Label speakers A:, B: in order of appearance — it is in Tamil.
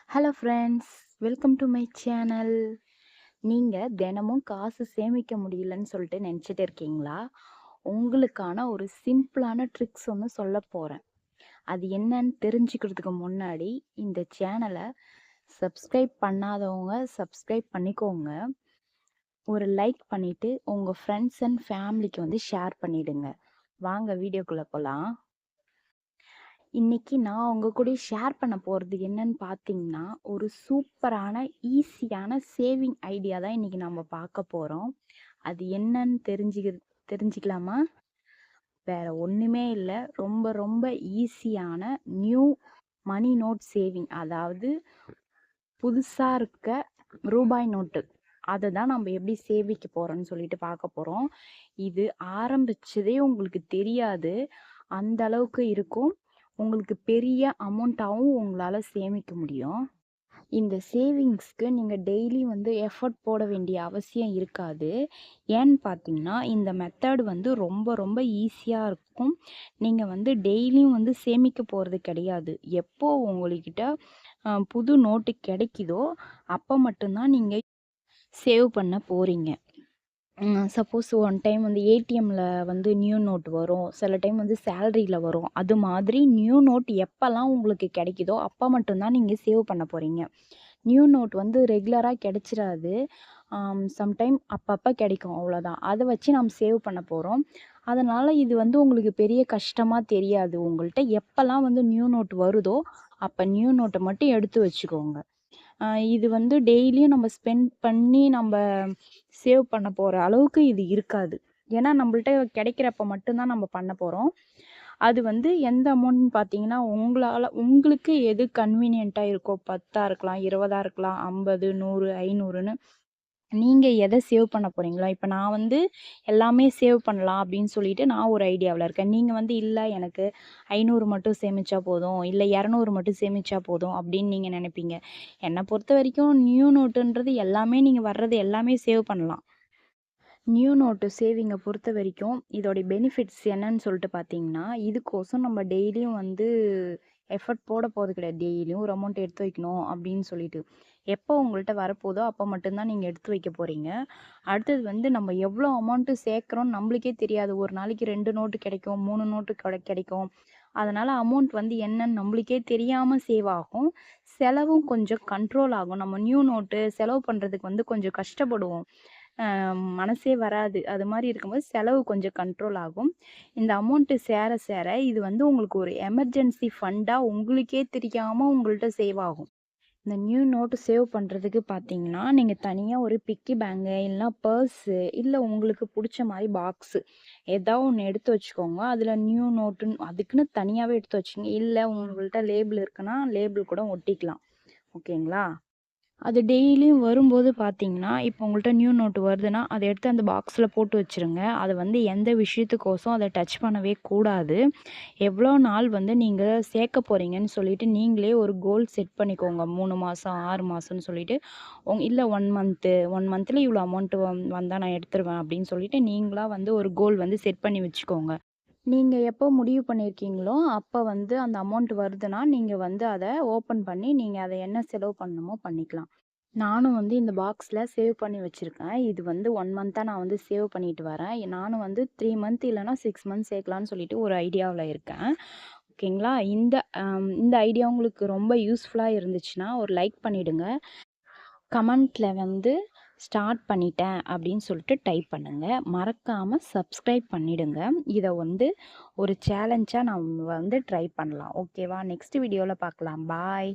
A: Hello friends, welcome to my channel. நீங்கள் தினமும் காசு சேமிக்க முடியலன்னு சொல்லிட்டு நினச்சிட்டு இருக்கீங்களா? உங்களுக்கான ஒரு சிம்பிளான ட்ரிக்ஸ் ஒன்று சொல்ல போகிறேன். அது என்னன்னு தெரிஞ்சுக்கிறதுக்கு முன்னாடி இந்த சேனலை சப்ஸ்கிரைப் பண்ணாதவங்க சப்ஸ்கிரைப் பண்ணிக்கோங்க. ஒரு லைக் பண்ணிவிட்டு உங்கள் ஃப்ரெண்ட்ஸ் அண்ட் ஃபேமிலிக்கு வந்து ஷேர் பண்ணிவிடுங்க. வாங்க வீடியோக்குள்ளே போகலாம். இன்னைக்கு நான் உங்க கூட ஷேர் பண்ண போகிறது என்னன்னு பார்த்தீங்கன்னா, ஒரு சூப்பரான ஈஸியான சேவிங் ஐடியா தான் இன்னைக்கு நம்ம பார்க்க போகிறோம். அது என்னன்னு தெரிஞ்சுக்கலாமா? வேற ஒன்றுமே இல்லை, ரொம்ப ரொம்ப ஈஸியான நியூ மணி நோட் சேவிங். அதாவது புதுசாக இருக்க ரூபாய் நோட்டு, அதை தான் நம்ம எப்படி சேமிக்க போகிறோம்னு சொல்லிட்டு பார்க்க போகிறோம். இது ஆரம்பிச்சதே உங்களுக்கு தெரியாது, அந்த அளவுக்கு இருக்கும். உங்களுக்கு பெரிய அமௌண்ட்டாகவும் உங்களால் சேமிக்க முடியும். இந்த சேவிங்ஸ்க்கு நீங்கள் டெய்லி வந்து எஃபர்ட் போட வேண்டிய அவசியம் இருக்காது. ஏன்னு பார்த்தீங்கன்னா, இந்த மெத்தட் வந்து ரொம்ப ரொம்ப ஈஸியாக இருக்கும். நீங்கள் வந்து டெய்லியும் வந்து சேமிக்க போகிறது கிடையாது. எப்போ உங்கள்கிட்ட புது நோட்டு கிடைக்குதோ அப்போ மட்டும்தான் நீங்கள் சேவ் பண்ண போகிறீங்க. சப்போஸ் ஒன் டைம் வந்து ஏடிஎம்மில் வந்து நியூ நோட் வரும், சில டைம் வந்து சேலரியில் வரும். அது மாதிரி நியூ நோட் எப்போல்லாம் உங்களுக்கு கிடைக்குதோ அப்போ மட்டும்தான் நீங்கள் சேவ் பண்ண போகிறீங்க. நியூ நோட் வந்து ரெகுலராக கிடைச்சிடாது. சம்டைம் அப்பப்போ கிடைக்கும், அவ்வளோதான். அதை வச்சு நம்ம சேவ் பண்ண போகிறோம். அதனால் இது வந்து உங்களுக்கு பெரிய கஷ்டமாக தெரியாது. உங்கள்கிட்ட எப்போல்லாம் வந்து நியூ நோட் வருதோ அப்போ நியூ நோட்டை மட்டும் எடுத்து வச்சுக்கோங்க. இது வந்து டெய்லியும் நம்ம ஸ்பெண்ட் பண்ணி நம்ம சேவ் பண்ண போகிற அளவுக்கு இது இருக்காது. ஏன்னா நம்மள்ட்ட கிடைக்கிறப்ப மட்டும்தான் நம்ம பண்ண போகிறோம். அது வந்து எந்த அமௌண்ட்னு பார்த்தீங்கன்னா, உங்களுக்கு எது கன்வீனியண்ட்டாக இருக்கோ, 10 இருக்கலாம், 20 இருக்கலாம், 50, 100, 500ன்னு நீங்கள் எதை சேவ் பண்ண போகிறீங்களோ. இப்போ நான் வந்து எல்லாமே சேவ் பண்ணலாம் அப்படின்னு சொல்லிட்டு நான் ஒரு ஐடியாவில் இருக்கேன். நீங்கள் வந்து இல்லை, எனக்கு 500 மட்டும் சேமிச்சா போதும், இல்லை 200 மட்டும் சேமிச்சா போதும் அப்படின்னு நீங்கள் நினைப்பீங்க. என்னை பொறுத்த வரைக்கும் நியூ நோட்டுன்றது எல்லாமே, நீங்கள் வர்றது எல்லாமே சேவ் பண்ணலாம். நியூ நோட்டு சேவிங்கை பொறுத்த வரைக்கும் இதோடைய பெனிஃபிட்ஸ் என்னன்னு சொல்லிட்டு பார்த்தீங்கன்னா, இதுக்கோசம் நம்ம டெய்லியும் வந்து எஃபர்ட் போட போகிறது கிடையாது. டெய்லியும் ஒரு அமௌண்ட் எடுத்து வைக்கணும் அப்படின்னு சொல்லிட்டு. எப்போ உங்கள்கிட்ட வரப்போதோ அப்போ மட்டும்தான் நீங்கள் எடுத்து வைக்க போகிறீங்க. அடுத்தது வந்து நம்ம எவ்வளோ அமௌண்ட்டு சேர்க்குறோன்னு நம்மளுக்கே தெரியாது. ஒரு நாளைக்கு 2 நோட்டு கிடைக்கும், 3 நோட்டு கிடைக்கும். அதனால் அமௌண்ட் வந்து என்னன்னு நம்மளுக்கே தெரியாமல் சேவ் ஆகும். செலவும் கொஞ்சம் கண்ட்ரோல் ஆகும். நம்ம நியூ நோட்டு செலவு பண்ணுறதுக்கு வந்து கொஞ்சம் கஷ்டப்படுவோம். மனசே வராது. அது மாதிரி இருக்கும்போது செலவு கொஞ்சம் கண்ட்ரோல் ஆகும். இந்த அமௌண்ட்டு சேர சேர இது வந்து உங்களுக்கு ஒரு எமர்ஜென்சி ஃபண்டாக உங்களுக்கே தெரியாமல் உங்கள்கிட்ட சேவ் ஆகும். இந்த நியூ நோட்டு சேவ் பண்ணுறதுக்கு பார்த்தீங்கன்னா, நீங்கள் தனியாக ஒரு பிக்கி பேங்கு இல்லைனா பர்ஸு, இல்லை உங்களுக்கு பிடிச்ச மாதிரி பாக்ஸு ஏதாவது ஒன்று எடுத்து வச்சுக்கோங்க. அதில் நியூ நோட்டுன்னு அதுக்குன்னு தனியாகவே எடுத்து வச்சுங்க. இல்லை உங்கள்கிட்ட லேபிள் இருக்குன்னா லேபிள் கூட ஒட்டிக்கலாம். ஓகேங்களா? அது டெய்லியும் வரும்போது பார்த்தீங்கன்னா, இப்போ உங்கள்ட்ட நியூ நோட்டு வருதுன்னா, அத எடுத்து அந்த பாக்ஸில் போட்டு வச்சுருங்க. அது வந்து எந்த விஷயத்துக்கோசம் அத டச் பண்ணவே கூடாது. எவ்வளோ நாள் வந்து நீங்க சேர்க்க போறீங்கன்னு சொல்லிட்டு நீங்களே ஒரு கோல் செட் பண்ணிக்கோங்க. 3 மாசம், 6 மாசம்னு சொல்லிட்டு, இல்ல 1 1 மந்த்ல இவ்வளோ அமௌண்ட் வந்தா நான் எடுத்துருவேன் அப்படின்னு சொல்லிட்டு நீங்களா வந்து ஒரு கோல் வந்து செட் பண்ணி வச்சுக்கோங்க. நீங்க எப்போ முடிவு பண்ணியிருக்கீங்களோ, அப்ப வந்து அந்த அமௌண்ட் வருதுன்னா, நீங்க வந்து அத ஓப்பன் பண்ணி, நீங்க அத என்ன செலவு பண்ணணுமோ பண்ணிக்கலாம். நானும் வந்து இந்த பாக்ஸ்ல சேவ் பண்ணி வச்சிருக்கேன். இது வந்து 1 மந்த்தா நான் வந்து சேவ் பண்ணிட்டு வரேன். நானும் வந்து 3 மந்த் இல்லன்னா 6 மந்த் சேர்க்கலான்னு சொல்லிட்டு ஒரு ஐடியாவுல இருக்கேன். ஓகேங்களா? இந்த ஐடியா உங்களுக்கு ரொம்ப யூஸ்ஃபுல்லா இருந்துச்சுன்னா, ஒரு லைக் பண்ணிடுங்க. கமெண்ட்ல வந்து ஸ்டார்ட் பண்ணிட்டேன் அப்படின்னு சொல்லிட்டு டைப் பண்ணுங்க. மறக்காம சப்ஸ்கிரைப் பண்ணிடுங்க. இத வந்து ஒரு சேலஞ்சா நம்ம வந்து ட்ரை பண்ணலாம். ஓகேவா? நெக்ஸ்ட் வீடியோல பார்க்கலாம். பாய்.